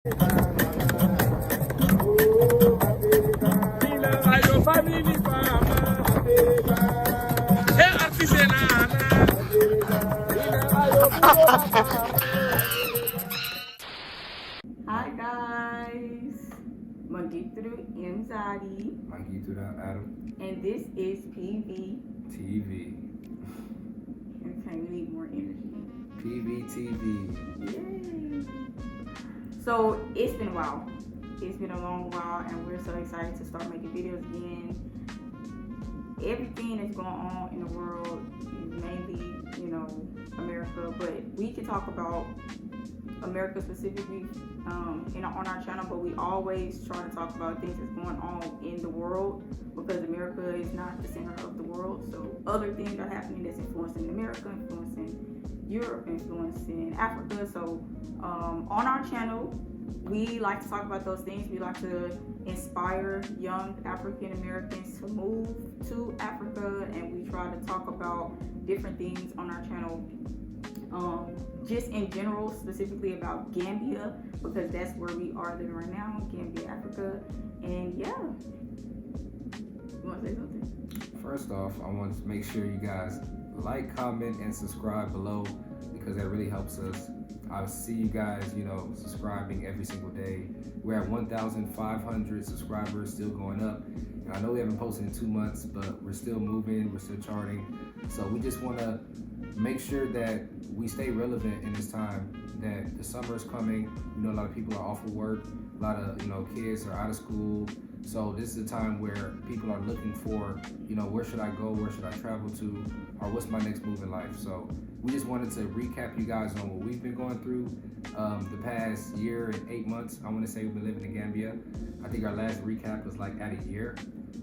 Hi guys, Magitru Mzadi, Adam. and this is PVTV. Okay, we need more energy. PVTV. Yay! So it's been a while. It's been a long while, and we're so excited to start making videos again. Everything that's going on in the world is mainly, America, but we can talk about America specifically on our channel, but we always try to talk about things that's going on in the world because America is not the center of the world. So other things are happening that's influencing America, influencing Europe, influencing Africa. So on our channel, we like to talk about those things. We like to inspire young African Americans to move to Africa, and we try to talk about different things on our channel. Just in general, specifically about Gambia, because that's where we are living right now, Gambia, Africa. And yeah, you want to say something? First off, I want to make sure you guys like, comment, and subscribe below because that really helps us. I see you guys, subscribing every single day. We're at 1,500 subscribers, still going up. And I know we haven't posted in 2 months, but we're still moving, we're still charting. So we just want to make sure that we stay relevant in this time, that the summer is coming. A lot of people are off of work, a lot of kids are out of school. So this is a time where people are looking for, where should I go, where should I travel to, or what's my next move in life. So we just wanted to recap you guys on what we've been going through the past year and 8 months. I want to say we've been living in Gambia. I think our last recap was like at a year.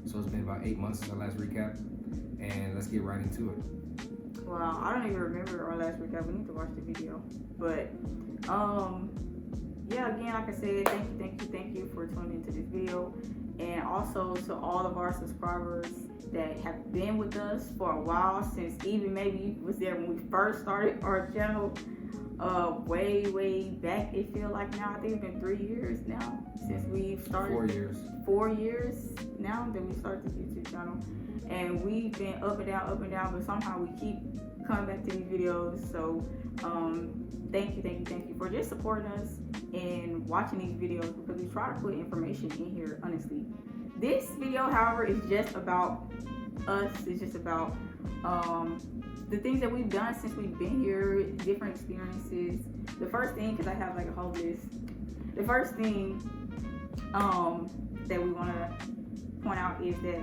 So it's been about 8 months since our last recap. And let's get right into it. Wow, I don't even remember our last recap. We need to watch the video. But yeah, again, like I said, thank you for tuning into this video. And also to all of our subscribers that have been with us for a while, since even maybe you was there when we first started our channel, way back. It feels like now, I think it's been 3 years now since we started. 4 years. 4 years now that we started this YouTube channel. And we've been up and down, but somehow we keep coming back to these videos. So thank you for just supporting us and watching these videos, because we try to put information in here, honestly. This video, however, is just about us. It's just about the things that we've done since we've been here, different experiences. The first thing, because I have like a whole list, the first thing that we want to point out is that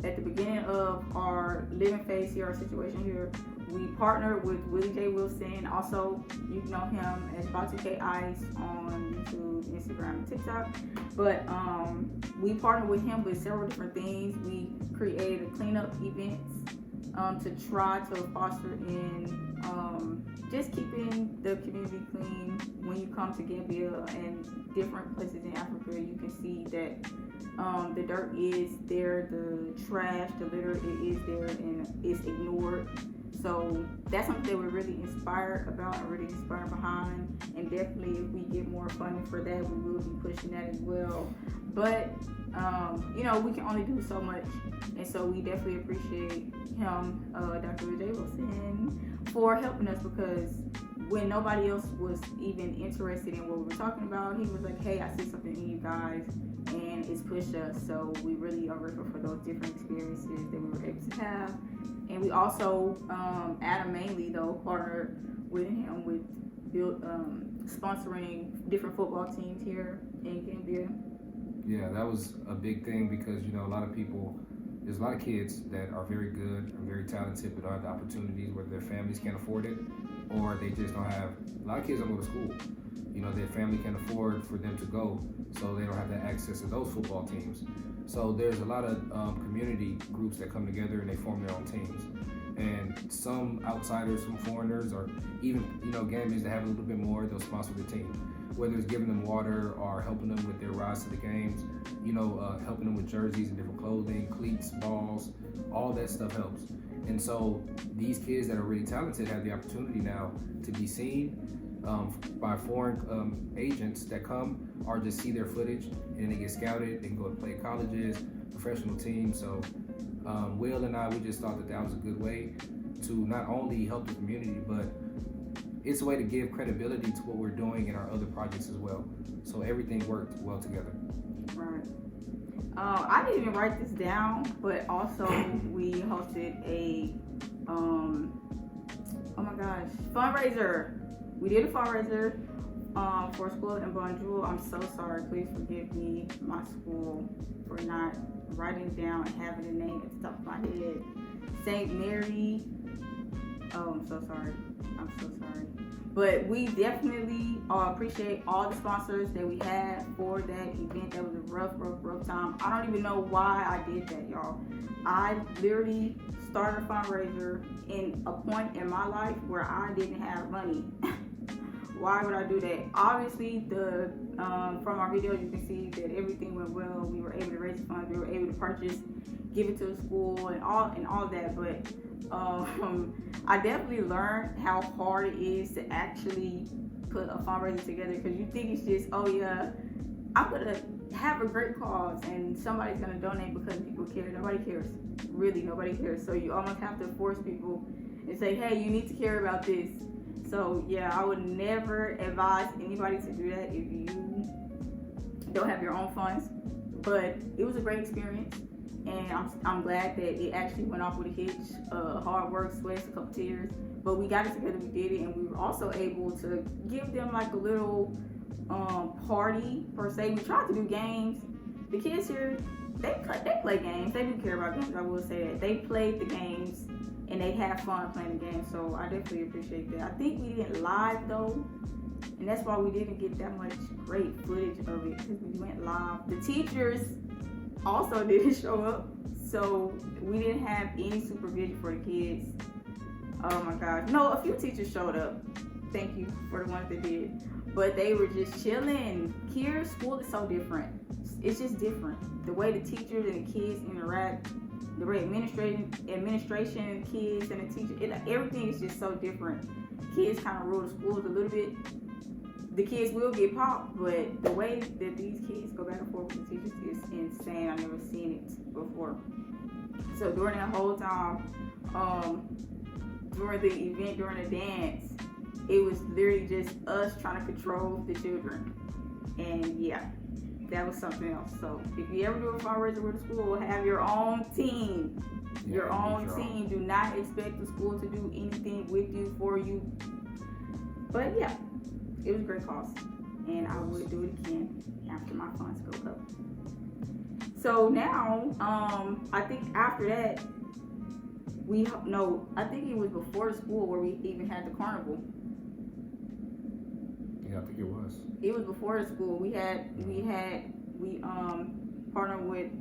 at the beginning of our living phase here, our situation here, we partnered with Willie J. Wilson. Also, you know him as Batu-K Ice on YouTube, Instagram, and TikTok. But we partnered with him with several different things. We created cleanup events to try to foster in just keeping the community clean. When you come to Gambia and different places in Africa, you can see that the dirt is there, the trash, the litter, it is there and it's ignored. So that's something that we're really inspired about and really inspired behind. And definitely if we get more funding for that, we will be pushing that as well. But we can only do so much. And so we definitely appreciate him, Dr. J. Wilson, for helping us, because when nobody else was even interested in what we were talking about, he was like, hey, I see something in you guys, and it's pushed us. So we really are grateful for those different experiences that we were able to have. And we also, Adam mainly though, partnered with him with sponsoring different football teams here in Gambia. Yeah, that was a big thing because, a lot of people, there's a lot of kids that are very good and very talented but don't have the opportunities, whether their families can't afford it or they just don't have, a lot of kids don't go to school. Their family can't afford for them to go, so they don't have that access to those football teams. So there's a lot of community groups that come together and they form their own teams. And some outsiders, some foreigners, or even, Gambians that have a little bit more, they'll sponsor the team. Whether it's giving them water or helping them with their rides to the games, helping them with jerseys and different clothing, cleats, balls, all that stuff helps. And so these kids that are really talented have the opportunity now to be seen, by foreign agents that come or just see their footage and they get scouted. They can go to play colleges, professional teams. So Will and I, we just thought that was a good way to not only help the community, but it's a way to give credibility to what we're doing in our other projects as well. So everything worked well together. Right. I didn't even write this down, but also we hosted a fundraiser. We did a fundraiser for a school in Bonjour. I'm so sorry. Please forgive me, my school, for not writing it down and having the name at the top of my head. St. Mary. Oh, I'm so sorry. But we definitely appreciate all the sponsors that we had for that event. That was a rough time. I don't even know why I did that, y'all. I literally started a fundraiser in a point in my life where I didn't have money. Why would I do that? Obviously, from our videos, you can see that everything went well. We were able to raise funds. We were able to purchase, give it to the school, and all that. But I definitely learned how hard it is to actually put a fundraiser together, because you think it's just, oh yeah, I'm gonna have a great cause and somebody's gonna donate because people care. Nobody cares. Really, nobody cares. So you almost have to force people and say, hey, you need to care about this. So yeah, I would never advise anybody to do that if you don't have your own funds. But it was a great experience. And I'm glad that it actually went off with a hitch. Hard work, sweat, a couple tears. But we got it together, we did it, and we were also able to give them like a little party per se. We tried to do games. The kids here, they play games. They do care about games, I will say that. They played the games and they had fun playing the games. So I definitely appreciate that. I think we didn't live though. And that's why we didn't get that much great footage of it, because we went live. The teachers also didn't show up, so we didn't have any supervision for the kids. Oh my gosh. No, a few teachers showed up. Thank you for the ones that did. But they were just chilling. Here, school is so different. It's just different. The way the teachers and the kids interact, the way administration, kids and the teachers, everything is just so different. Kids kind of rule the schools a little bit. The kids will get popped, but the way that these kids go back and forth with the teachers is insane. I've never seen it before. So during that whole time, during the event, during the dance, it was literally just us trying to control the children. And yeah, that was something else. So if you ever do a fundraiser with the school, have your own team. Your own team. Do not expect the school to do anything with you, for you. But yeah, it was a great cause, and I would do it again after my funds go up. So now, I think after that, I think it was before the school where we even had the carnival. Yeah, I think it was. It was before the school. We partnered with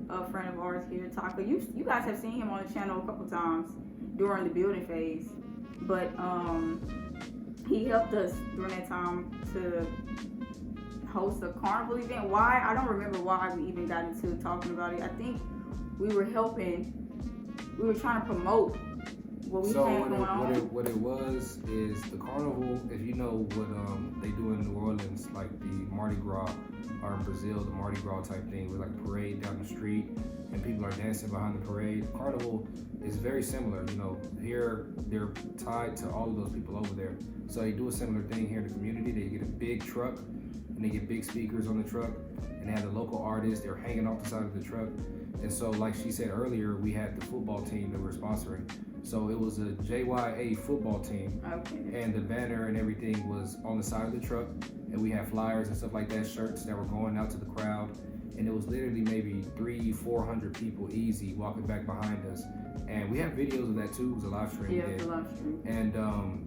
a friend of ours here, Taka. You guys have seen him on the channel a couple times during the building phase, but he helped us during that time to host a carnival event. Why? I don't remember why we even got into talking about it. I think we were trying to promote what we had going on. What it was is the carnival, if you know what they do in New Orleans, like the Mardi Gras, or in Brazil, the Mardi Gras type thing, with like a parade down the street and people are dancing behind the parade. Carnival is very similar. You know, here they're tied to all of those people over there. So they do a similar thing here in the community. They get a big truck and they get big speakers on the truck, and they have the local artists. They're hanging off the side of the truck. And so, like she said earlier, we had the football team that we're sponsoring. So it was a JYA football team, okay. And the banner and everything was on the side of the truck, and we had flyers and stuff like that, shirts that were going out to the crowd, and it was literally maybe 300-400 people easy walking back behind us. And we have videos of that too. It was a live stream. Yeah, it was a live stream. And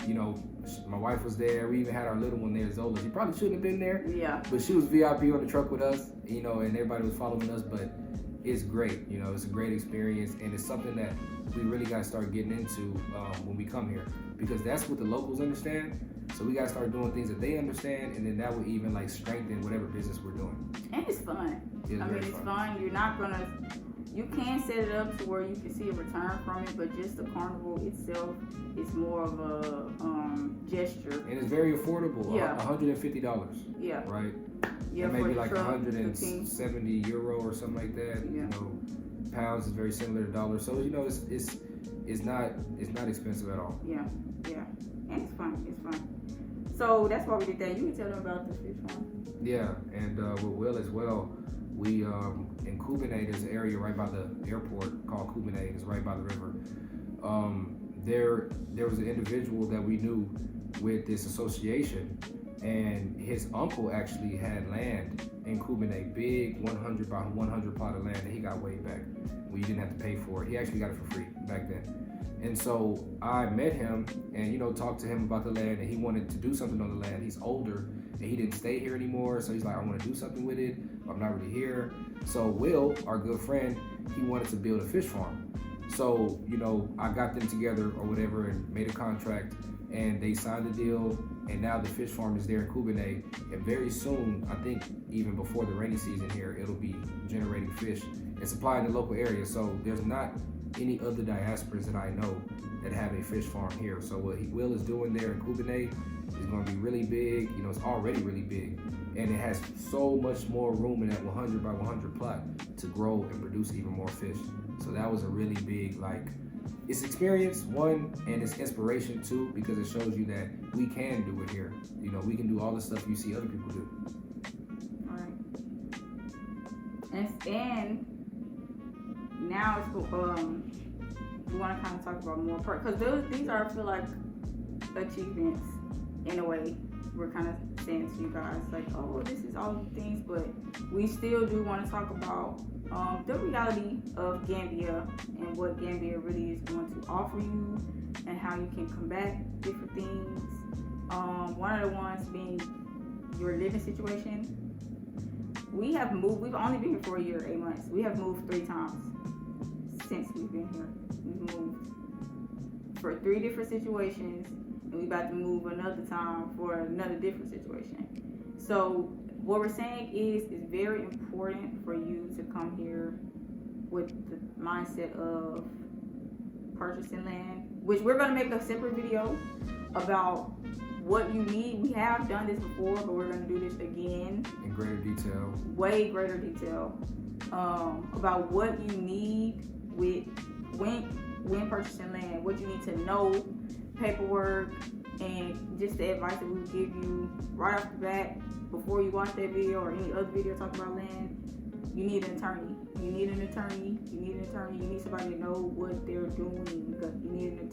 you know, my wife was there. We even had our little one there, Zola. She probably shouldn't have been there. Yeah. But she was VIP on the truck with us, you know, and everybody was following us. But it's great, you know, it's a great experience, and it's something that we really got to start getting into when we come here, because that's what the locals understand. So we got to start doing things that they understand, and then that will even like strengthen whatever business we're doing. And it's fun. It's fun. You're not gonna You can set it up to where you can see a return from it, but just the carnival itself is more of a gesture. And it's very affordable. Yeah. $150. Yeah. Right? Yeah, That may for be the like truck, 170 euro or something like that. Yeah. You know, pounds is very similar to dollars. So, you know, it's not expensive at all. Yeah. And it's fun. So that's why we did that. You can tell them about the fish farm. Yeah, and with Will as well, we in Kubene, there's an area right by the airport called Kubene. It's right by the river. There was an individual that we knew with this association, and his uncle actually had land in Kubene, big 100 by 100 plot of land that he got way back when you didn't have to pay for it. He actually got it for free back then. And so I met him and, you know, talked to him about the land, and he wanted to do something on the land. He's older and he didn't stay here anymore. So he's like, I want to do something with it, but I'm not really here. So Will, our good friend, he wanted to build a fish farm. So, you know, I got them together or whatever and made a contract, and they signed the deal. And now the fish farm is there in Kubene. And very soon, I think even before the rainy season here, it'll be generating fish and supplying the local area. So there's not any other diasporas that I know that have a fish farm here. So what Will is doing there in Kubene is going to be really big. You know, it's already really big, and it has so much more room in that 100 by 100 plot to grow and produce even more fish. So that was a really big, like, it's experience, one, and it's inspiration too, because it shows you that we can do it here. You know, we can do all the stuff you see other people do. All right. And now it's we want to kind of talk about more because these are, I feel like, achievements in a way. We're kind of saying to you guys like, oh, this is all the things, but we still do want to talk about the reality of Gambia and what Gambia really is going to offer you and how you can combat different things. One of the ones being your living situation. We have moved. We've only been here for a year, 8 months. We have moved 3 times since we've been here. We've moved for 3 different situations, and we're about to move another time for another different situation. So what we're saying is it's very important for you to come here with the mindset of purchasing land, which we're going to make a separate video about what you need. We have done this before, but we're going to do this again In greater detail. Way greater detail about what you need with when purchasing land, what you need to know, paperwork, and just the advice that we will give you right off the bat before you watch that video or any other video talking about land. You need an attorney. You need somebody to know what they're doing. You need an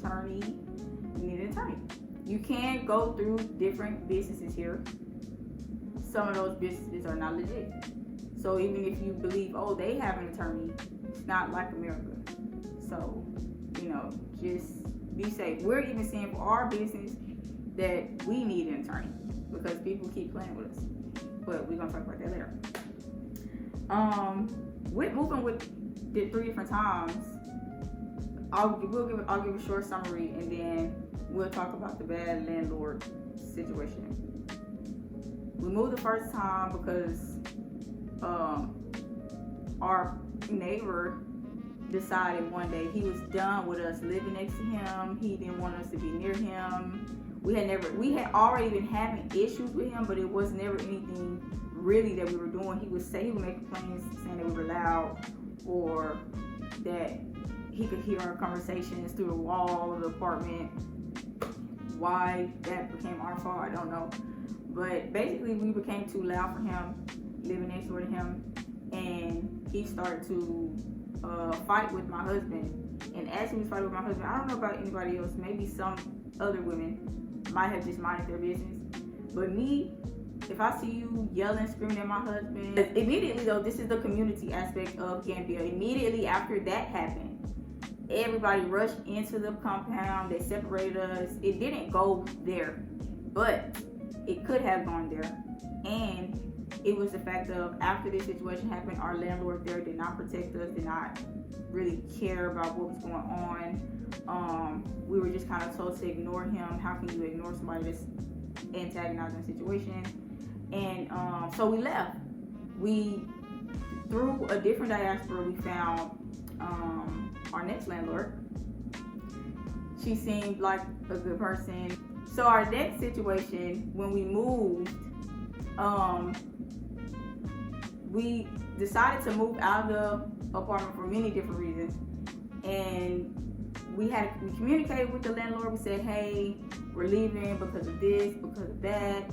attorney. You can go through different businesses here. Some of those businesses are not legit. So even if you believe, oh, they have an attorney, it's not like America. So, you know, just be safe. We're even seeing for our business that we need an attorney because people keep playing with us. But we're gonna talk about that later. With moving with the 3 different times, I'll give a short summary, and then we'll talk about the bad landlord situation. We moved the first time because our neighbor decided one day he was done with us living next to him. He didn't want us to be near him. We had already been having issues with him, but it was never anything really that we were doing. He would make complaints saying that we were loud or that he could hear our conversations through the wall of the apartment. Why that became our fault, I don't know. But basically we became too loud for him, living next door to him, and he started to fight with my husband. And as he was fighting with my husband, I don't know about anybody else, maybe some other women might have just minded their business, but me, if I see you yelling, screaming at my husband, immediately though, this is the community aspect of Gambia. Immediately after that happened, everybody rushed into the compound. They separated us. It didn't go there, but it could have gone there. And it was the fact of after this situation happened, our landlord there did not protect us, did not really care about what was going on. We were just kind of told to ignore him. How can you ignore somebody that's antagonizing the situation? And so we left. Through a different diaspora, we found our next landlord. She seemed like a good person. So our next situation, when we moved, we decided to move out of the apartment for many different reasons. And we communicated with the landlord. We said, hey, we're leaving because of this, because of that.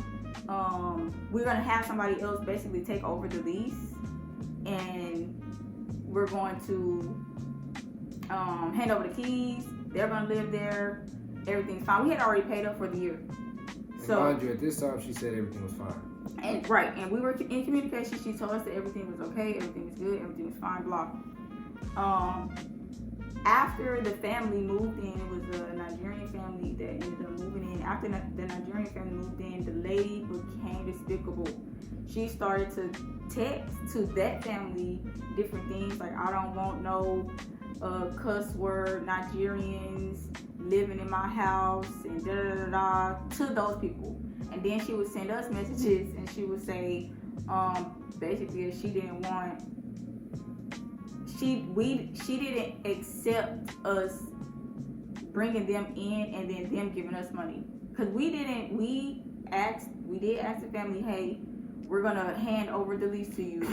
We're gonna have somebody else basically take over the lease, and we're going to hand over the keys. They're gonna live there. Everything's fine. We had already paid up for the year. So mind you, at this time she said everything was fine. And right, and we were in communication. She told us that everything was okay, everything was good, everything was fine, blah. After the family moved in, it was a Nigerian family that ended up moving in. After the Nigerian family moved in, the lady became despicable. She started to text to that family different things like, I don't want no cuss word Nigerians living in my house, and da da da da, to those people. And then she would send us messages, and she would say basically that she didn't accept us bringing them in and then them giving us money, because we did ask the family, hey, we're gonna hand over the lease to you.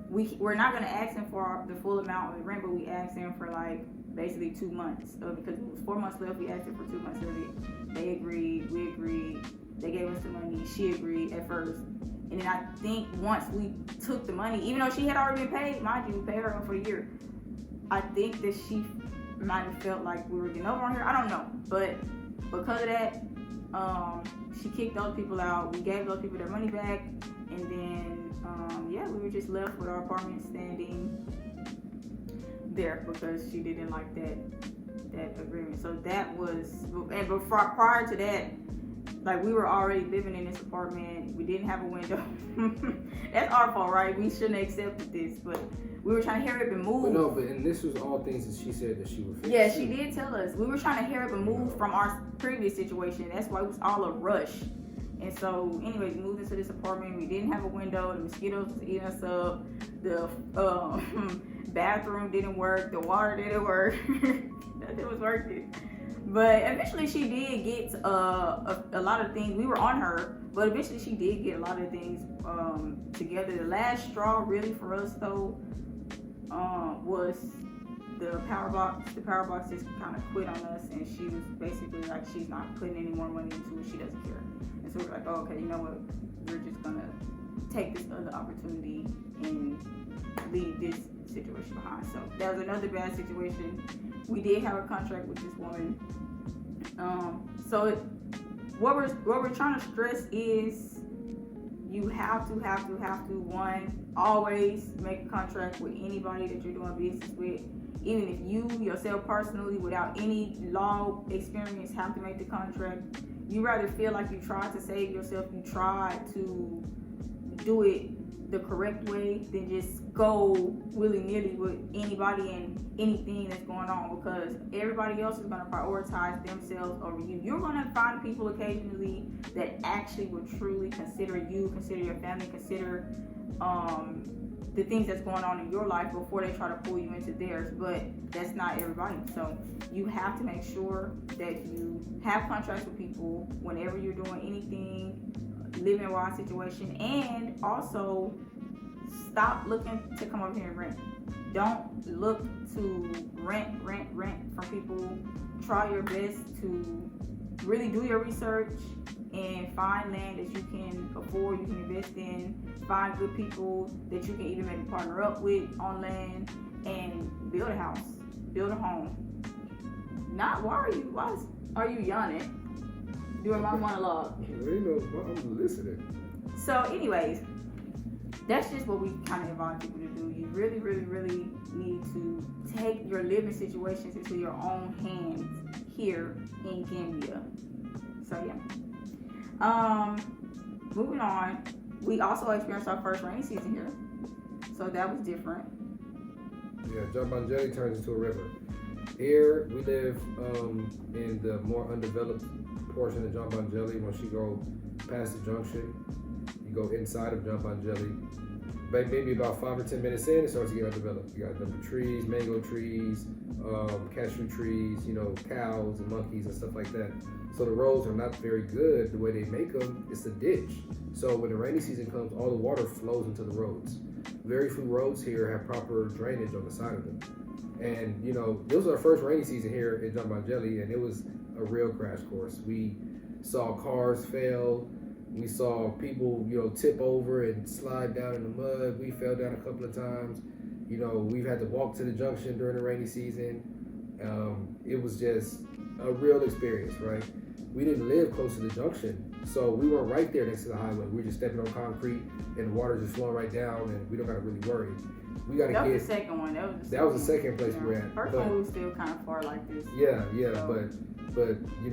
We're not gonna ask them for the full amount of the rent, but we asked them for like basically 2 months because it was 4 months left. We asked them for 2 months of it. They agreed, we agreed, they gave us the money. She agreed at first, and then I think once we took the money, even though she had already been paid, mind you, we paid her for a year, I think that she might have felt like we were getting over on her. I don't know, but because of that, she kicked those people out. We gave those people their money back, and then we were just left with our apartment standing there because she didn't like that agreement. So that was, and before, prior to that, like, we were already living in this apartment. We didn't have a window. That's our fault, right? We shouldn't have accepted this, but we were trying to hurry up and move. And this was all things that she said that she would fix. Yeah, she did tell us. We were trying to hurry up and move from our previous situation. That's why it was all a rush. And so, anyways, we moved into this apartment. We didn't have a window. The mosquitoes was eating us up. The bathroom didn't work. The water didn't work. Nothing was working. But eventually she did get a lot of things. We were on her, but eventually she did get a lot of things together. The last straw really for us though was the power box. The power box just kind of quit on us, and she was basically like, she's not putting any more money into it. She doesn't care. And so we're like, oh, okay, you know what? We're just gonna take this other opportunity and leave this situation behind. So that was another bad situation. We did have a contract with this woman. What we're trying to stress is you have to one, always make a contract with anybody that you're doing business with. Even if you yourself personally, without any law experience, have to make the contract. You rather feel like you tried to save yourself, you tried to do it the correct way, than just go willy-nilly with anybody and anything that's going on, because everybody else is going to prioritize themselves over you. You're going to find people occasionally that actually will truly consider you, consider your family, consider the things that's going on in your life before they try to pull you into theirs, but that's not everybody. So you have to make sure that you have contracts with people whenever you're doing anything living-wise situation, and also stop looking to come over here and rent. Don't look to rent from people. Try your best to really do your research and find land that you can afford, you can invest in. Find good people that you can even maybe partner up with on land, and build a house, build a home. Why are you yawning? Doing my monologue. I'm listening. So anyways, that's just what we kind of advise people to do. You really, really, really need to take your living situations into your own hands here in Gambia. So yeah. Moving on. We also experienced our first rainy season here. So that was different. Yeah, Jambanjelly turns into a river. Here we live in the more undeveloped portion of Jambanjelly. Once you go past the junction, you go inside of Jambanjelly, maybe about 5 or 10 minutes in, it starts to get undeveloped. You got the trees, mango trees, cashew trees, cows and monkeys and stuff like that. So the roads are not very good. The way they make them, it's a ditch. So when the rainy season comes, all the water flows into the roads. Very few roads here have proper drainage on the side of them. And, this was our first rainy season here in Jamba Jelly, and it was a real crash course. We saw cars fail. We saw people, tip over and slide down in the mud. We fell down a couple of times. We've had to walk to the junction during the rainy season. It was just a real experience, right? We didn't live close to the junction, so we weren't right there next to the highway. We were just stepping on concrete, and the water just flowing right down, and we don't got to really worry. That was the second one. That was the second place we were at. First one we were still kind of far like this. Yeah, so. but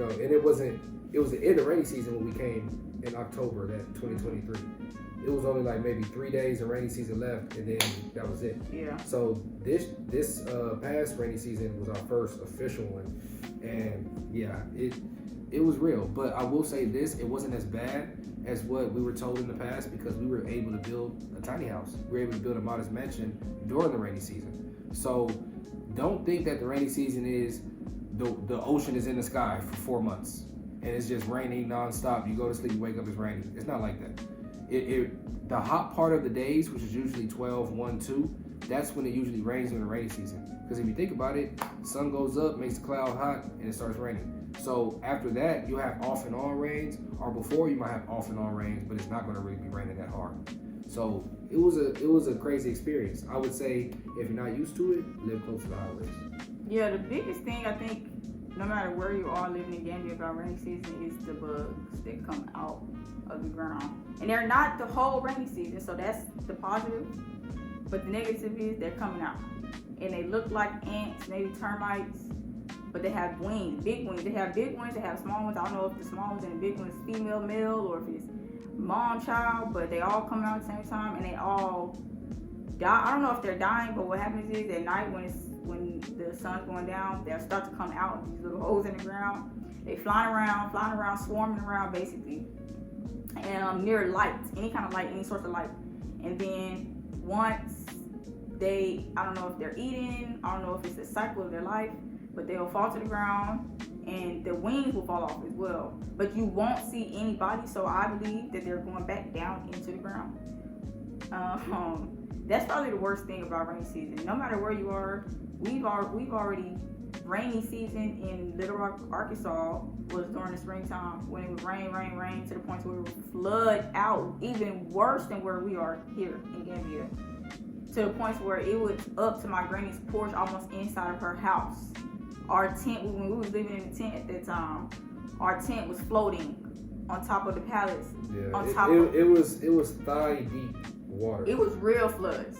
and it was the end of rainy season when we came in October, that 2023. It was only like maybe 3 days of rainy season left, and then that was it. Yeah. So this past rainy season was our first official one, and yeah, it was real. But I will say this: it wasn't as bad as what we were told in the past, because we were able to build a tiny house. We were able to build a modest mansion during the rainy season. So don't think that the rainy season is the ocean is in the sky for 4 months and it's just raining nonstop. You go to sleep, you wake up, it's raining. It's not like that. The hot part of the days, which is usually 12, 1, 2, that's when it usually rains in the rainy season. Because if you think about it, sun goes up, makes the cloud hot, and it starts raining. So after that, you have off and on rains, or before you might have off and on rains, but it's not going to really be raining that hard. So it was a crazy experience. I would say if you're not used to it, live close to the highways. Yeah, the biggest thing I think, no matter where you are living in Gambia about rainy season, is the bugs that come out of the ground. And they're not the whole rainy season, so that's the positive. But the negative is they're coming out. And they look like ants, maybe termites, but they have wings, big wings. They have big ones, they have small ones. I don't know if the small ones and the big ones is female, male, or if it's mom, child, but they all come out at the same time and they all die. I don't know if they're dying, but what happens is at night when the sun's going down, they'll start to come out of these little holes in the ground. They flying around, swarming around basically. And near lights, any kind of light, any source of light. And then once I don't know if they're eating, I don't know if it's a cycle of their life, but they'll fall to the ground and the wings will fall off as well. But you won't see anybody, so I believe that they're going back down into the ground. That's probably the worst thing about rainy season. No matter where you are, we've already rainy season in Little Rock, Arkansas was during the springtime when it would rain to the point where it would flood out, even worse than where we are here in Gambia. To the point where it was up to my granny's porch, almost inside of her house. Our tent, when we was living in the tent at that time, our tent was floating on top of the pallets. Yeah, it was thigh deep water. It was real floods.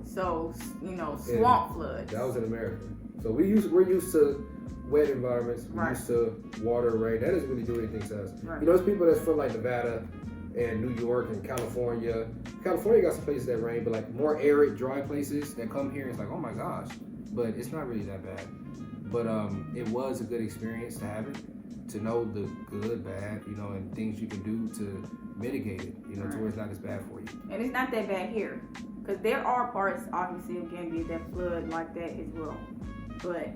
So swamp floods. That was in America. So we're used to wet environments. We're used to water, rain. That doesn't really do anything to us. Right. There's people that's from like Nevada and New York and California. California got some places that rain, but like more arid, dry places that come here, it's like, oh my gosh. But it's not really that bad. But it was a good experience to have it, to know the good, bad, and things you can do to mitigate it, to where it's not as bad for you. And it's not that bad here, because there are parts, obviously, of Gambia that flood like that as well. But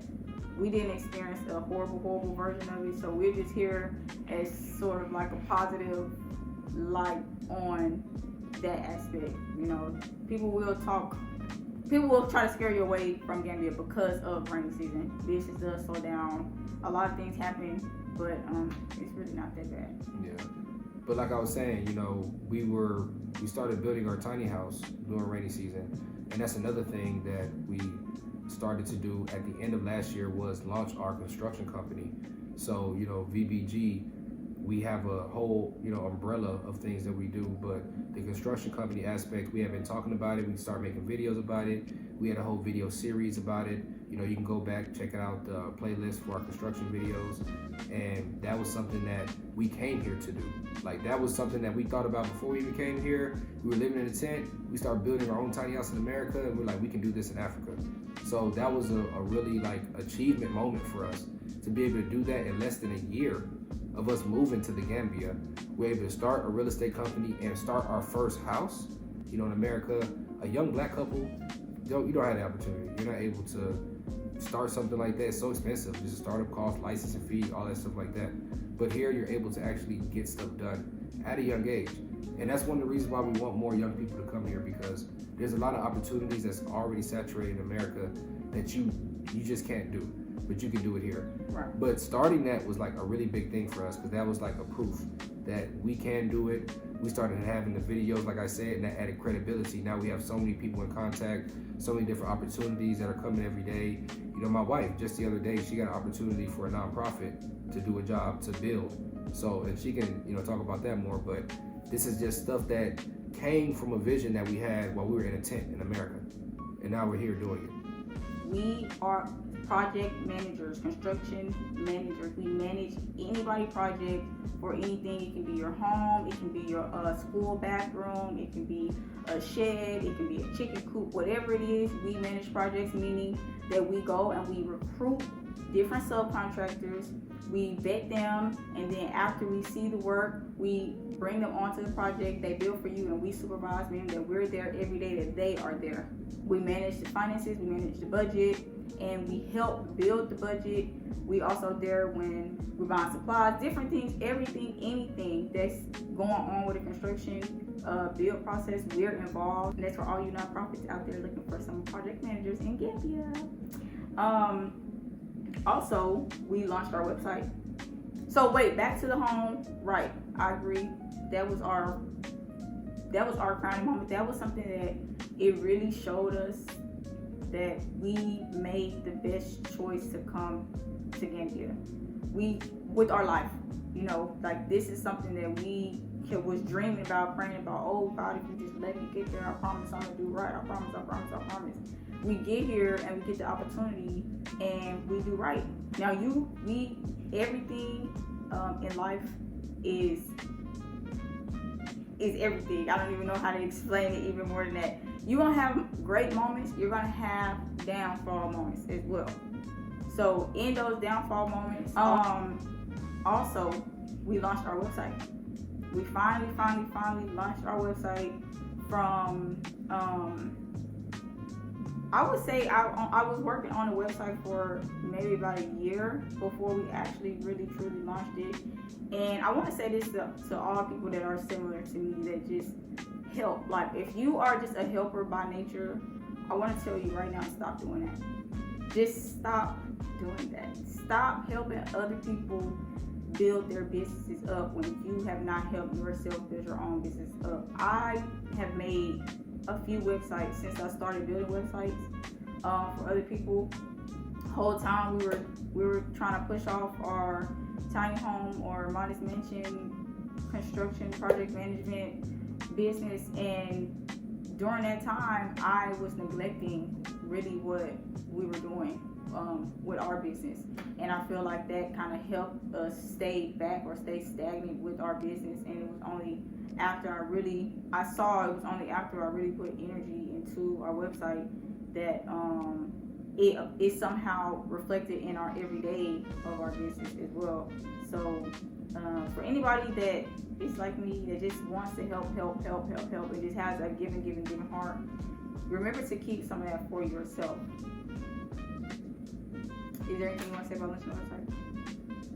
we didn't experience a horrible version of it, so we're just here as sort of like a positive light on that aspect. People will try to scare you away from Gambia because of rainy season. Business does slow down. A lot of things happen, but it's really not that bad. Yeah. But like I was saying, we started building our tiny house during rainy season, and that's another thing that we started to do at the end of last year was launch our construction company. So, VBG, we have a whole, umbrella of things that we do, but the construction company aspect, we have been talking about it. We started making videos about it. We had a whole video series about it. You can go back, check out the playlist for our construction videos. And that was something that we came here to do. Like, that was something that we thought about before we even came here. We were living in a tent. We started building our own tiny house in America, and we're like, we can do this in Africa. So that was a really achievement moment for us to be able to do that in less than a year of us moving to the Gambia. We're able to start a real estate company and start our first house. You know, in America, a young black couple, you don't have the opportunity. You're not able to start something like that. It's so expensive. Just a startup cost, licensing fee, all that stuff like that. But here you're able to actually get stuff done at a young age. And that's one of the reasons why we want more young people to come here, because there's a lot of opportunities that's already saturated in America that you just can't do, but you can do it here. Right. But starting that was like a really big thing for us, because that was like a proof that we can do it. We started having the videos, like I said, and that added credibility. Now we have so many people in contact, so many different opportunities that are coming every day. You know, my wife, just the other day, she got an opportunity for a nonprofit to do a job to build. So, and she can, you know, talk about that more, but this is just stuff that came from a vision that we had while we were in a tent in America. And now we're here doing it. We are project managers, construction managers. We manage anybody project for anything. It can be your home, it can be your school bathroom, it can be a shed, it can be a chicken coop, whatever it is. We manage projects, meaning that we go and we recruit different subcontractors, we vet them, and then after we see the work, we bring them onto the project, they build for you, and we supervise them that we're there every day, that they are there. We manage the finances, we manage the budget, and we help build the budget. We also there when we're buying supplies, different things, everything, anything that's going on with the construction build process, we're involved. And that's for all you nonprofits out there looking for some project managers in Gambia. Also, we launched our website. So wait, back to the home. Right, I agree. That was our crowning moment. That was something that it really showed us that we made the best choice to come to Gambia. With our life, you know, like this is something that we was dreaming about, praying about. Oh God, if you just let me get there, I promise I'm gonna do right. I promise. We get here and we get the opportunity and we do right. Now everything in life is everything. I don't even know how to explain it even more than that. You're gonna have great moments, you're gonna have downfall moments as well. So in those downfall moments, also we launched our website. We finally launched our website from I would say I was working on the website for maybe about a year before we actually really truly launched it. And I want to say this to all people that are similar to me, that just help. Like if you are just a helper by nature, I want to tell you right now, stop doing that. Just stop doing that. Stop helping other people build their businesses up when you have not helped yourself build your own business up. I have made a few websites since I started building websites for other people. Whole time we were trying to push off our tiny home or modest mansion construction project management business, and during that time I was neglecting really what we were doing with our business, and I feel like that kind of helped us stay back or stay stagnant with our business. And it was only after I really put energy into our website that it somehow reflected in our everyday of our business as well. So for anybody that is like me, that just wants to help and just has a giving heart, remember to keep some of that for yourself. Is there anything you want to say about launching the website?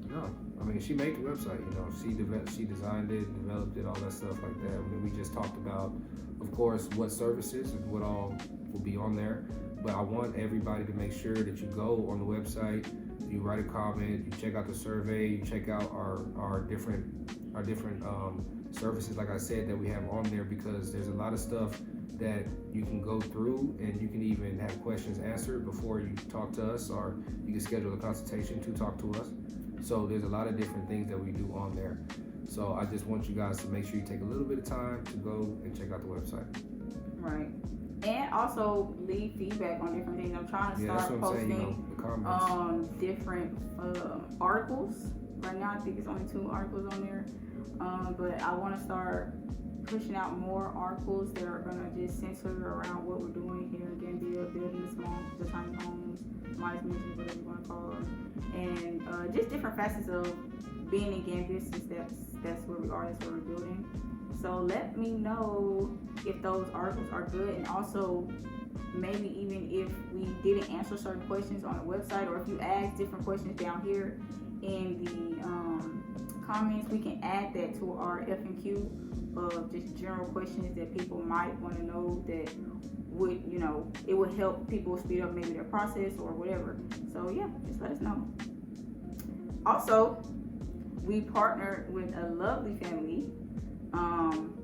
No, I mean, she made the website, you know, she designed it, developed it, all that stuff like that. I mean, we just talked about, of course, what services and what all will be on there. But I want everybody to make sure that you go on the website, you write a comment, you check out the survey, you check out our different services, like I said, that we have on there, because there's a lot of stuff that you can go through, and you can even have questions answered before you talk to us, or you can schedule a consultation to talk to us. So there's a lot of different things that we do on there. So I just want you guys to make sure you take a little bit of time to go and check out the website. Right. And also leave feedback on different things. I'm trying to start posting different articles. Right now I think it's only 2 articles on there. But I want to start pushing out more articles that are going to just center around what we're doing here in Gambia, building the tiny homes, modest mansions, whatever you want to call them, and just different facets of being in Gambia, since that's where we are, that's where we're building. So let me know if those articles are good, and also maybe even if we didn't answer certain questions on the website, or if you ask different questions down here in the comments, we can add that to our FAQ of just general questions that people might want to know that would, it would help people speed up maybe their process or whatever. So yeah, just let us know. Also, we partnered with a lovely family.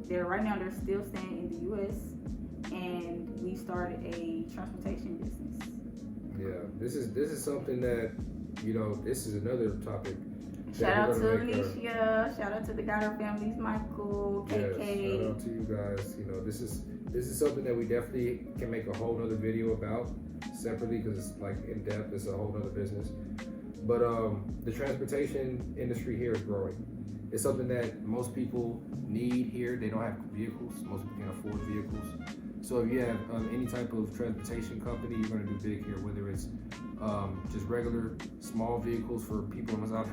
They're still staying in the U.S. and we started a transportation business. Yeah, this is something that, this is another topic. Shout out to Alicia. Shout out to the Goddard families, Michael, KK. Yes, shout out to you guys. This is something that we definitely can make a whole nother video about separately, because it's like in depth. It's a whole nother business. But the transportation industry here is growing. It's something that most people need here. They don't have vehicles. Most people can't afford vehicles. So if you have any type of transportation company, you're going to do big here, whether it's just regular small vehicles for people on the side,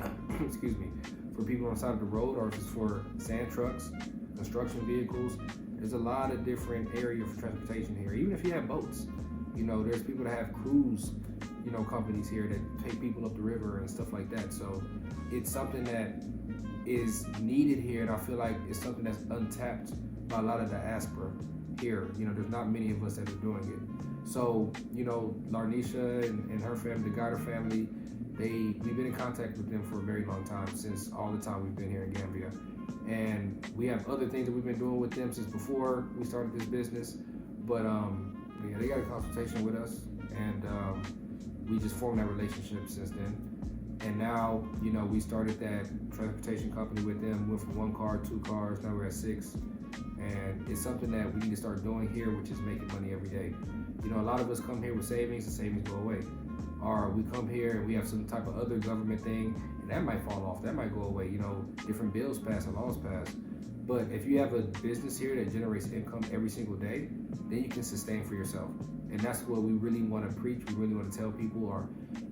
for people on the side of the road, or if it's for sand trucks, construction vehicles. There's a lot of different areas for transportation here. Even if you have boats, there's people that have cruise, companies here that take people up the river and stuff like that. So it's something that is needed here, and I feel like it's something that's untapped by a lot of diaspora here. There's not many of us that are doing it. So, Larnisha and her family, the Goddard family, we've been in contact with them for a very long time, since all the time we've been here in Gambia. And we have other things that we've been doing with them since before we started this business. But yeah, they got a consultation with us, and we just formed that relationship since then. And now, we started that transportation company with them. Went from 1 car, 2 cars, now we're at 6. And it's something that we need to start doing here, which is making money every day. A lot of us come here with savings, and savings go away. Or we come here and we have some type of other government thing, and that might fall off, that might go away. Different bills pass and laws pass. But if you have a business here that generates income every single day, then you can sustain for yourself. And that's what we really want to preach. We really want to tell people, or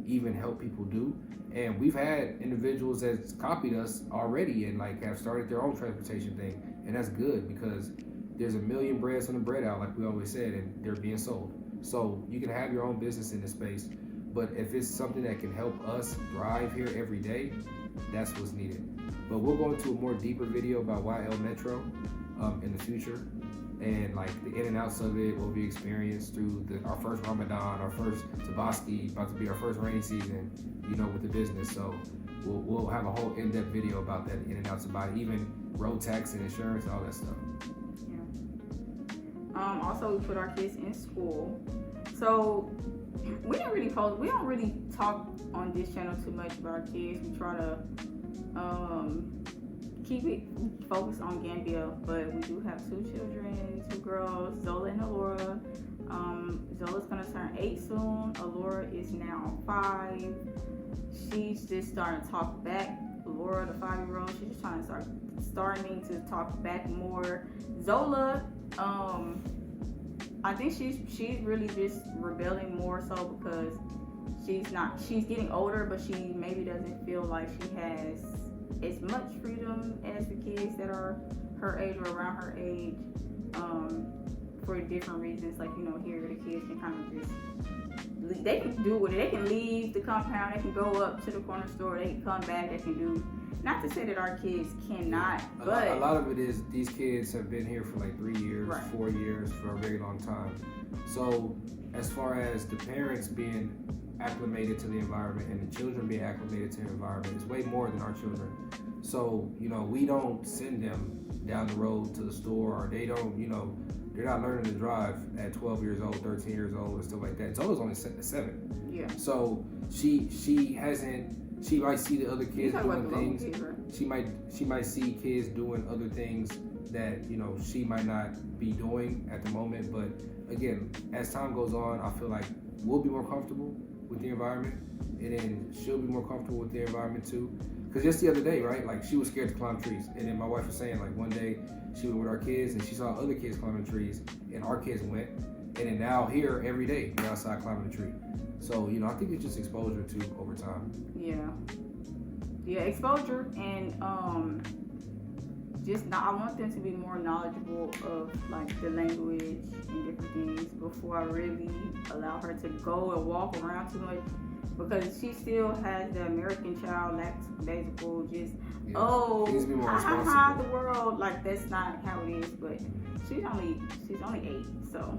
even help people do. And we've had individuals that copied us already and have started their own transportation thing. And that's good, because there's a million breads on the bread out, like we always said, and they're being sold. So you can have your own business in this space, but if it's something that can help us thrive here every day, that's what's needed. But we'll go into a more deeper video about YL Metro in the future, and the in and outs of it, what we experienced through our first Ramadan, our first Tabaski, about to be our first rainy season, with the business. So we'll have a whole in-depth video about that, in and outs about it, even road tax and insurance, all that stuff. Yeah. Also, we put our kids in school. So we don't really talk on this channel too much about our kids. We try to keep it focused on Gambia, but we do have 2 children, 2 girls, Zola and Alora. Zola's gonna turn 8 soon. Alora is now 5. She's just starting to talk back. Alora, the 5-year-old, she's just starting to talk back more. Zola, I think she's really just rebelling more so because she's getting older, but she maybe doesn't feel like she has as much freedom as the kids that are her age or around her age, for different reasons. Here the kids can kind of just, they can do what they can leave the compound, they can go up to the corner store, they can come back, they can do, not to say that our kids cannot, but a lot of it is these kids have been here for 3 years, right, 4 years, for a very long time. So as far as the parents being acclimated to the environment and the children being acclimated to the environment, it's way more than our children. So we don't send them down the road to the store, or they don't, they're not learning to drive at 12 years old, 13 years old, and stuff like that. Zola's only 7. Yeah. So she might see the other kids doing things. Kids, right? She might see kids doing other things that she might not be doing at the moment. But again, as time goes on, I feel like we'll be more comfortable with the environment, and then she'll be more comfortable with the environment too. Because just the other day, right, she was scared to climb trees, and then my wife was saying one day she went with our kids and she saw other kids climbing trees, and our kids went, and then now here every day they're outside climbing a tree. So I think it's just exposure too over time. Yeah, exposure, and I want them to be more knowledgeable of like the language and different things before I really allow her to go and walk around too much, because she still has the American child lackadaisical, just the world, like that's not how it is. But she's only 8, so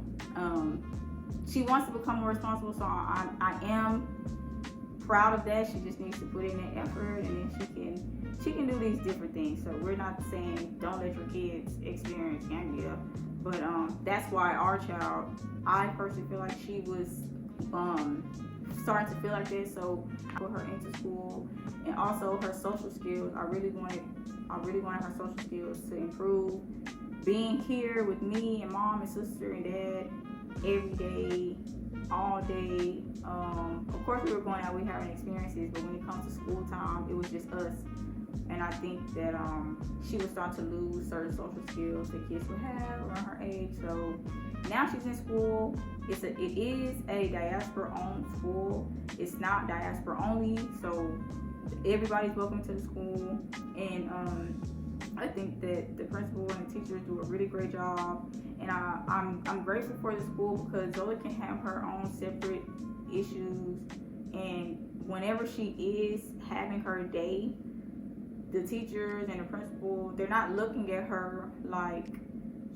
she wants to become more responsible. So I am proud of that. She just needs to put in the effort, and then she can do these different things. So we're not saying don't let your kids experience Gambia, but that's why our child, I personally feel like she was starting to feel like this. So I put her into school, and also her social skills. I really wanted her social skills to improve. Being here with me and mom and sister and dad every day, all day. Of course, we were going out, we were having experiences, but when it comes to school time, it was just us. And I think that she was starting to lose certain social skills that kids would have around her age. So now she's in school. It is a diaspora-owned school. It's not diaspora only. So everybody's welcome to the school. And I think that the principal and the teachers do a really great job. And I'm grateful for the school, because Zola can have her own separate issues. And whenever she is having her day, the teachers and the principal, they're not looking at her like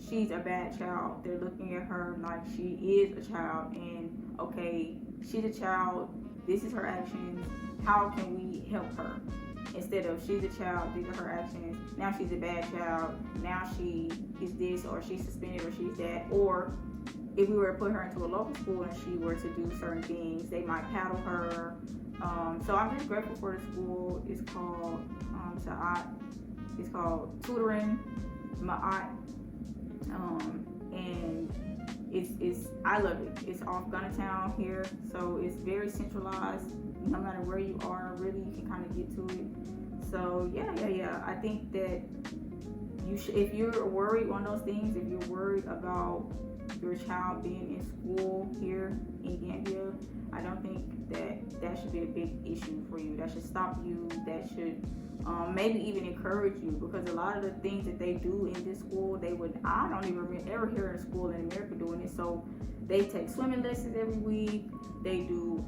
she's a bad child. They're looking at her like she is a child, and okay, she's a child, this is her actions, how can we help her? Instead of she's a child, these are her actions, now she's a bad child, now she is this, or she's suspended, or she's that. Or if we were to put her into a local school and she were to do certain things, they might paddle her. So I'm just grateful for the school. It's called Sa'at. It's called Tutoring Ma'at. And it's I love it. It's off Gunnertown here, so it's very centralized. No matter where you are, really, you can kind of get to it. So yeah. I think that if you're worried on those things, if you're worried about your child being in school here in Gambia, I don't think that should be a big issue for you. That should stop you. That should maybe even encourage you, because a lot of the things that they do in this school, I don't even ever hear in a school in America doing it. So they take swimming lessons every week. They do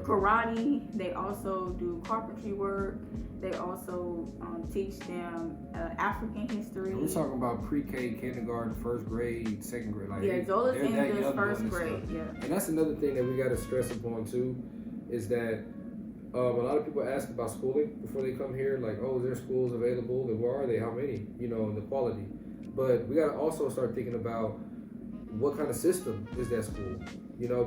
karate. They also do carpentry work. They also teach them African history. We're talking about pre-K, kindergarten, first grade, second grade. Like Zola's in the first grade. Yeah. And that's another thing that we got to stress upon too, is that a lot of people ask about schooling before they come here. Like, oh, is there schools available? And where are they? How many? And the quality. But we got to also start thinking about what kind of system is that school?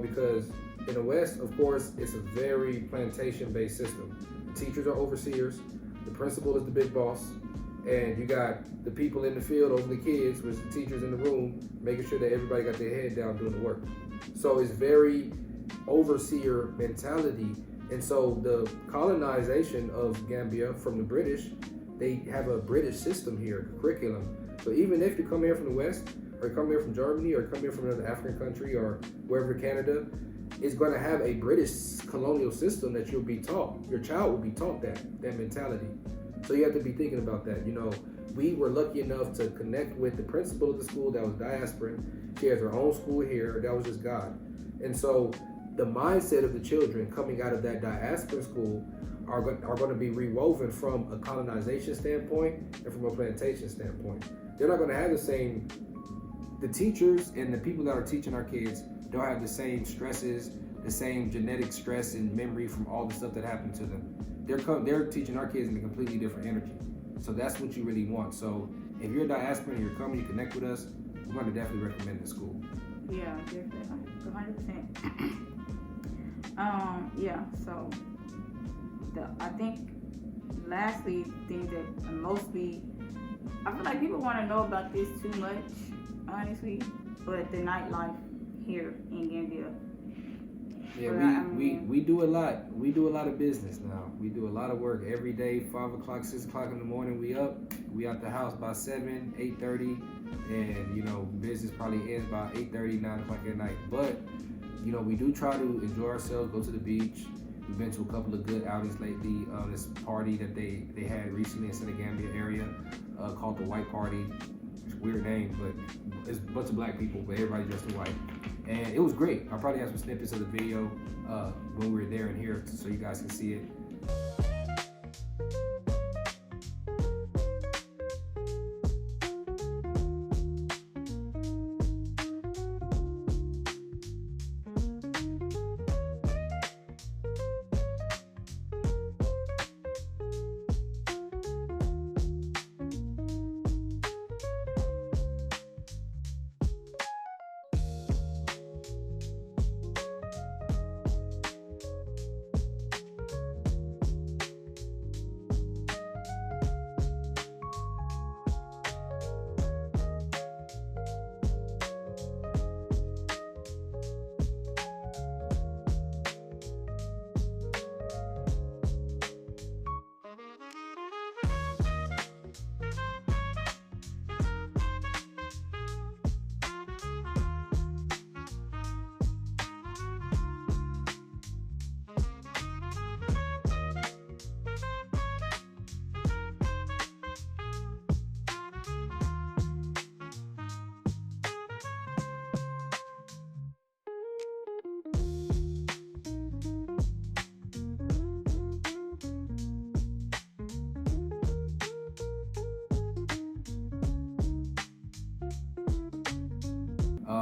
Because in the West, of course, it's a very plantation-based system. The teachers are overseers, the principal is the big boss, and you got the people in the field over the kids, which the teachers in the room, making sure that everybody got their head down doing the work. So it's very overseer mentality. And so the colonization of Gambia from the British, they have a British system here, curriculum. So even if you come here from the West, or come here from Germany, or come here from another African country, or wherever, Canada, is going to have a British colonial system that you'll be taught. Your child will be taught that mentality. So you have to be thinking about that. We were lucky enough to connect with the principal of the school that was diasporan. She has her own school here. That was just God. And so the mindset of the children coming out of that diaspora school are going to be rewoven from a colonization standpoint and from a plantation standpoint. They're not going to have the teachers and the people that are teaching our kids don't have the same stresses, the same genetic stress and memory from all the stuff that happened to them. They're teaching our kids in a completely different energy. So that's what you really want. So if you're a diaspora and you're coming, you connect with us, we're going to definitely recommend the school. Yeah, definitely, 100%. So I think lastly, things that mostly, I feel like people want to know about this too much, honestly, but the nightlife here in Gambia. Yeah, we do a lot. We do a lot of business now. We do a lot of work every day. 5 o'clock, 6 o'clock in the morning, we up. We out the house by 7, 8:30, and business probably ends by 8:30, 9 o'clock at night. But we do try to enjoy ourselves, go to the beach, We've been to a couple of good outings lately. This party that they had recently in the Gambia area called the White Party. It's a weird name, but it's a bunch of black people, but everybody dressed in white. And it was great. I'll probably have some snippets of the video when we were there and here so you guys can see it.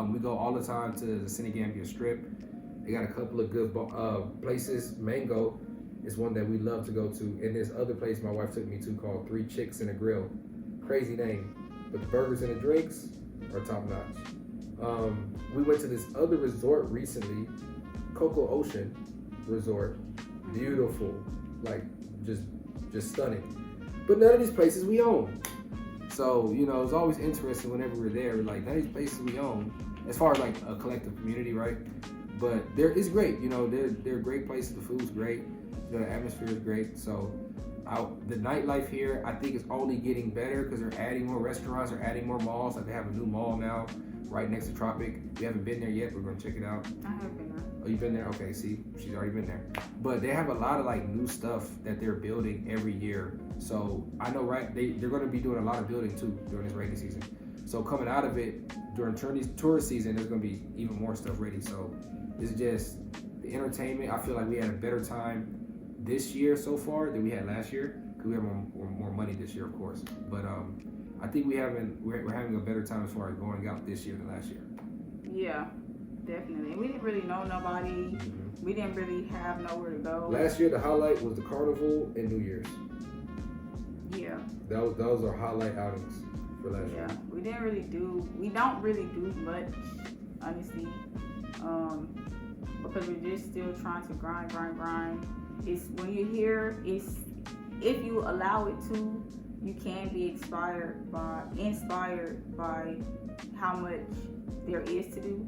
We go all the time to the In The Gambia strip. They got a couple of good places. Mango is one that we love to go to. And this other place my wife took me to called Three Chicks and a Grill. Crazy name, but the burgers and the drinks are top notch. We went to this other resort recently, Coco Ocean Resort. Beautiful, like just stunning. But none of these places we own. So, you know, it's always interesting whenever we're there, like none of these places we own, as far as like a collective community, right? But it's great, you know, they're great places, the food's great, you know, the atmosphere is great. So the nightlife here, I think is only getting better because they're adding more restaurants, they're adding more malls. Like they have a new mall now right next to Tropic. We haven't been there yet, we're gonna check it out. I have been there. Oh, you've been there? Okay, see, she's already been there. But they have a lot of like new stuff that they're building every year. So I know, right, they're gonna be doing a lot of building too during this rainy season. So coming out of it, during tourist season, there's gonna be even more stuff ready. So it's just the entertainment. I feel like we had a better time this year so far than we had last year because we have more money this year, of course. But I think we're having a better time as far as going out this year than last year. Yeah, definitely. We didn't really know nobody. Mm-hmm. We didn't really have nowhere to go. Last year, the highlight was the carnival and New Year's. Yeah. Those are highlight outings for last year. Yeah, we don't really do much, honestly, because we're just still trying to grind. It's when you're here, if you allow it to, you can be inspired by how much there is to do,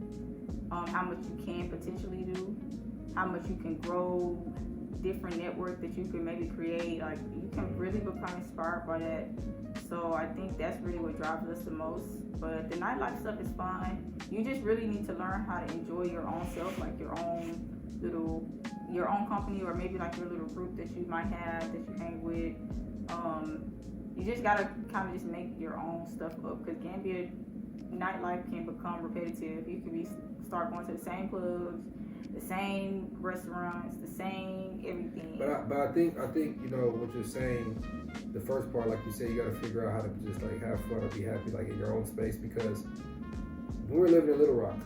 how much you can potentially do, how much you can grow, different network that you can maybe create. Like you can really become inspired by that. So I think that's really what drives us the most. But the nightlife stuff is fun. You just really need to learn how to enjoy your own self, like your own company, or maybe like your little group that you might have that you hang with. You just gotta kind of just make your own stuff up, because Gambia nightlife can become repetitive. You could start going to the same clubs, the same restaurants, the same everything. But I think you know what you're saying. The first part, like you said, you got to figure out how to just like have fun or be happy, like in your own space. Because when we were living in Little Rock,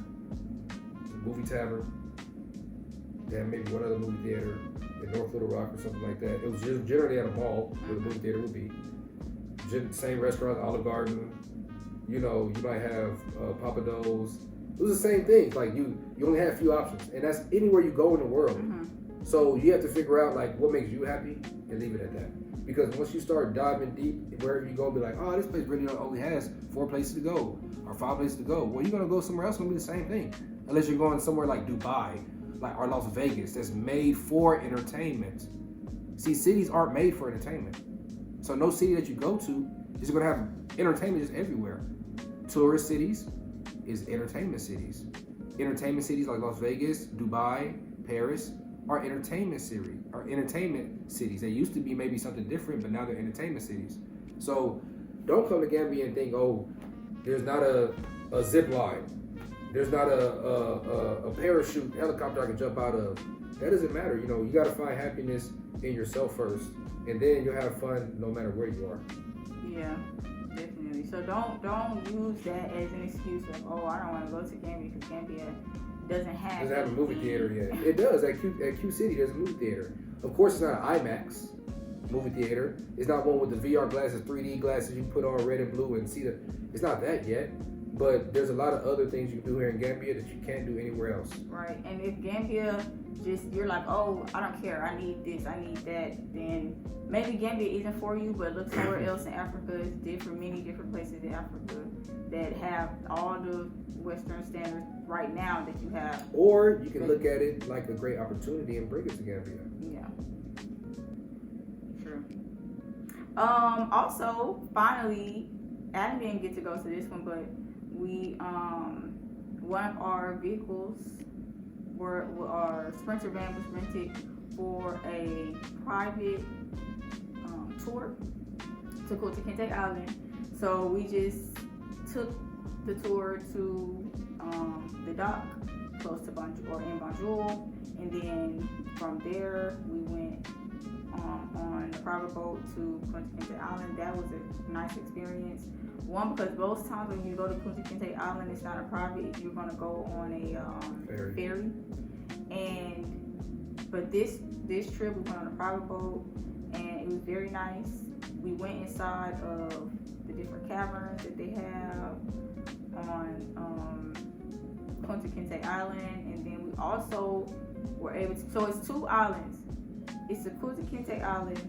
the movie tavern, they had maybe one other movie theater in North Little Rock or something like that. It was just generally at a mall where the movie theater would be. Same restaurant, Olive Garden. You know, you might have Papa Do's. It was the same thing. Like you only have a few options, and that's anywhere you go in the world. Mm-hmm. So you have to figure out like what makes you happy and leave it at that. Because once you start diving deep, wherever you go, be like, oh, this place really only has 4 places to go or 5 places to go. Well, you're gonna go somewhere else, it's gonna be the same thing, unless you're going somewhere like Dubai, like or Las Vegas, that's made for entertainment. See, cities aren't made for entertainment. So no city that you go to is gonna have entertainment just everywhere. Tourist cities is entertainment cities. Entertainment cities like Las Vegas, Dubai, Paris, are entertainment cities. They used to be maybe something different, but now they're entertainment cities. So don't come to Gambia and think, oh, there's not a zip line, there's not a parachute helicopter I can jump out of. That doesn't matter. You know, you got to find happiness in yourself first, and then you'll have fun no matter where you are. Yeah, definitely. So don't use that as an excuse of, oh, I don't want to go to Gambia because Gambia doesn't have a movie theater yet. It does. At Q City, there's a movie theater. Of course, it's not an IMAX movie theater. It's not one with the VR glasses, 3D glasses you put on red and blue and see the. It's not that yet. But there's a lot of other things you can do here in Gambia that you can't do anywhere else. Right. And if Gambia you're like, oh, I don't care, I need this, I need that, then maybe Gambia isn't for you, but look somewhere else in Africa. It's different, many different places in Africa that have all the Western standards right now that you have. Or you can look at it like a great opportunity and bring it to Gambia. Yeah. True. Also, finally, Adam didn't get to go to this one, but we one of our vehicles our Sprinter van was rented for a private tour to go to Kente Island. So we just took the tour to the dock close to in Banjul, and then from there we went on a private boat to Kente Island. That was a nice experience. One, because most times when you go to Kunta Kinte Island, it's not a private. You're gonna go on a ferry. But this trip we went on a private boat, and it was very nice. We went inside of the different caverns that they have on Kunta Kinte Island, and then we also were able to. So it's two islands. It's the Kunta Kinte Island,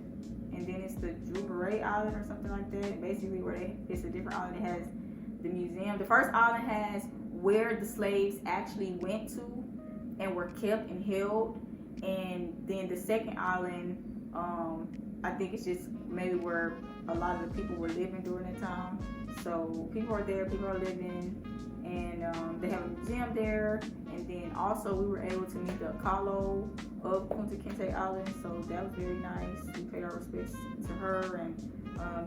and then it's the Jubilee Island or something like that. Basically, it's a different island. It has the museum. The first island has where the slaves actually went to and were kept and held. And then the second island, I think it's just maybe where a lot of the people were living during that time. So people are there, people are living, and they have a museum there. And then also we were able to meet the Akalo of Kunta Kinte Island, so that was very nice. We paid our respects to her, and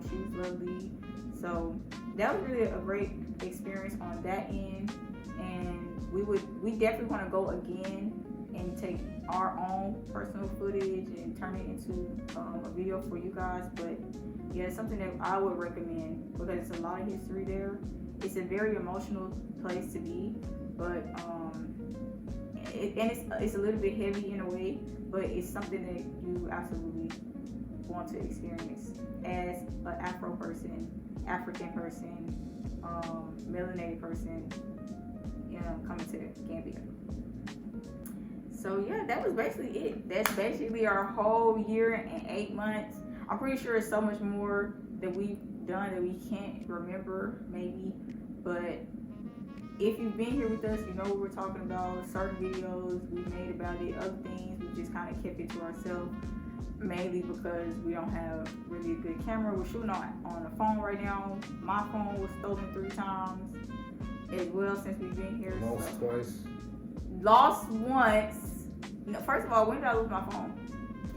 she was lovely. So that was really a great experience on that end, and we definitely want to go again and take our own personal footage and turn it into a video for you guys. But yeah, it's something that I would recommend because it's a lot of history there. It's a very emotional place to be, but it's a little bit heavy in a way, but it's something that you absolutely want to experience as an Afro person, African person, melanated person, coming to Gambia. So yeah, that was basically it. That's basically our whole year and 8 months. I'm pretty sure it's so much more that we've done that we can't remember maybe, but if you've been here with us, you know what we're talking about. Certain videos we made about it, other things we just kind of kept it to ourselves, mainly because we don't have really a good camera. We're shooting on a phone right now. My phone was stolen 3 times as well since we've been here. Lost twice. Lost once. No, first of all, when did I lose my phone?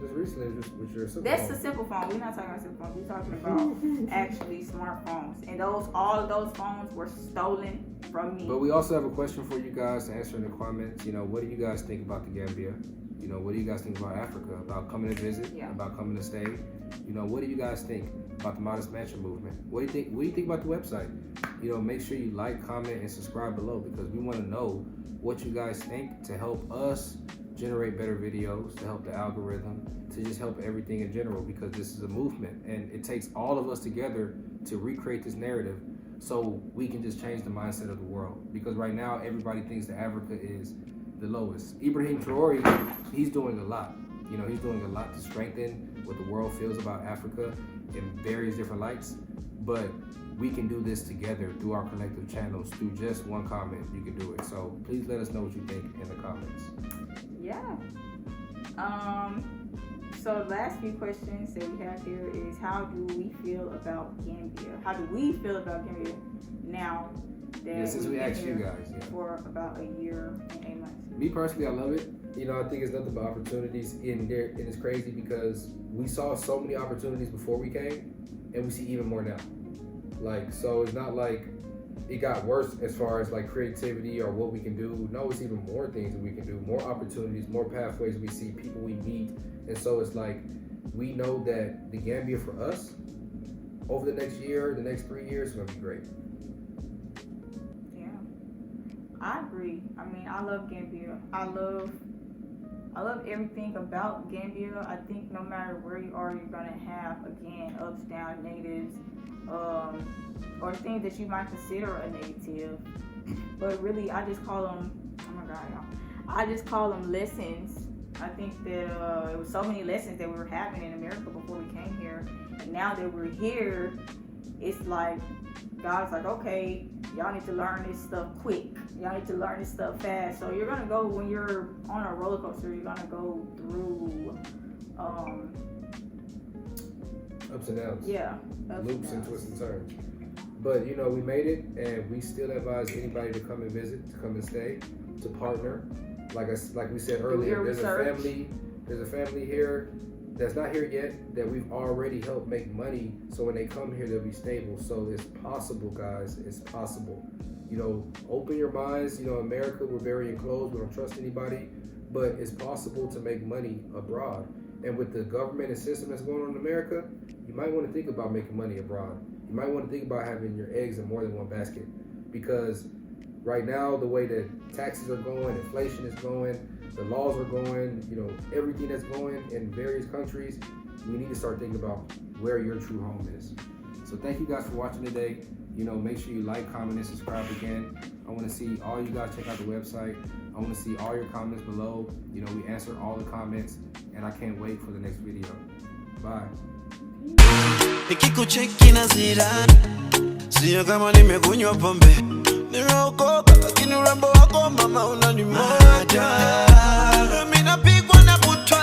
Just recently, just with your simple That's phone. the simple phone. We're not talking about simple phones. We're talking about actually smartphones. And all of those phones were stolen from me. But we also have a question for you guys to answer in the comments. What do you guys think about the Gambia? What do you guys think about Africa? About coming to visit? Yeah. About coming to stay? What do you guys think about the Modest Mansion movement? What do you think? What do you think about the website? Make sure you like, comment, and subscribe below because we want to know what you guys think to help us generate better videos, to help the algorithm, to just help everything in general, because this is a movement and it takes all of us together to recreate this narrative so we can just change the mindset of the world. Because right now everybody thinks that Africa is the lowest. Ibrahim Traore, he's doing a lot. He's doing a lot to strengthen what the world feels about Africa in various different lights, but we can do this together through our collective channels. Through just one comment, you can do it. So please let us know what you think in the comments. Yeah. So the last few questions that we have here is, how do we feel about Gambia? How do we feel about Gambia? Now, that since we we've been asked you here guys, for about a year and 8 months. Me personally, I love it. You know, I think it's nothing but opportunities in there, and it's crazy because we saw so many opportunities before we came, and we see even more now. Like, so it's not like it got worse as far as like creativity or what we can do. No, it's even more things that we can do, more opportunities, more pathways we see, people we meet. And so it's like, we know that the Gambia for us, over the next year, the next 3 years, is gonna be great. Yeah, I agree. I mean, I love Gambia. I love everything about Gambia. I think no matter where you are, you're gonna have, again, ups, downs, negatives, or things that you might consider a negative. But really, I just call them, oh my God, y'all. I just call them lessons. I think that it was so many lessons that we were having in America before we came here. And now that we're here, it's like, God's like, okay, y'all need to learn this stuff quick. Y'all need to learn this stuff fast. So you're gonna go, when you're on a roller coaster, you're gonna go through Ups and downs. Yeah. Loops and twists and turns. But you know, we made it, and we still advise anybody to come and visit, to come and stay, to partner. Like we said earlier, there's a family here that's not here yet that we've already helped make money. So when they come here, they'll be stable. So it's possible, guys. It's possible. You know, open your minds. You know, America, we're very enclosed. We don't trust anybody, but it's possible to make money abroad. And with the government and system that's going on in America, you might want to think about making money abroad. You might want to think about having your eggs in more than one basket, because right now, the way that taxes are going, inflation is going, the laws are going, you know, everything that's going in various countries, we need to start thinking about where your true home is. So thank you guys for watching today. You know, make sure you like, comment, and subscribe again. I want to see all you guys check out the website. I want to see all your comments below. You know, we answer all the comments, and I can't wait for the next video. Bye. Nikikucheki na zirani, sio kama nimekunywa pombe, nimeokoka lakini urembo wako mama unanimwaga. Mimi napigwa na butwa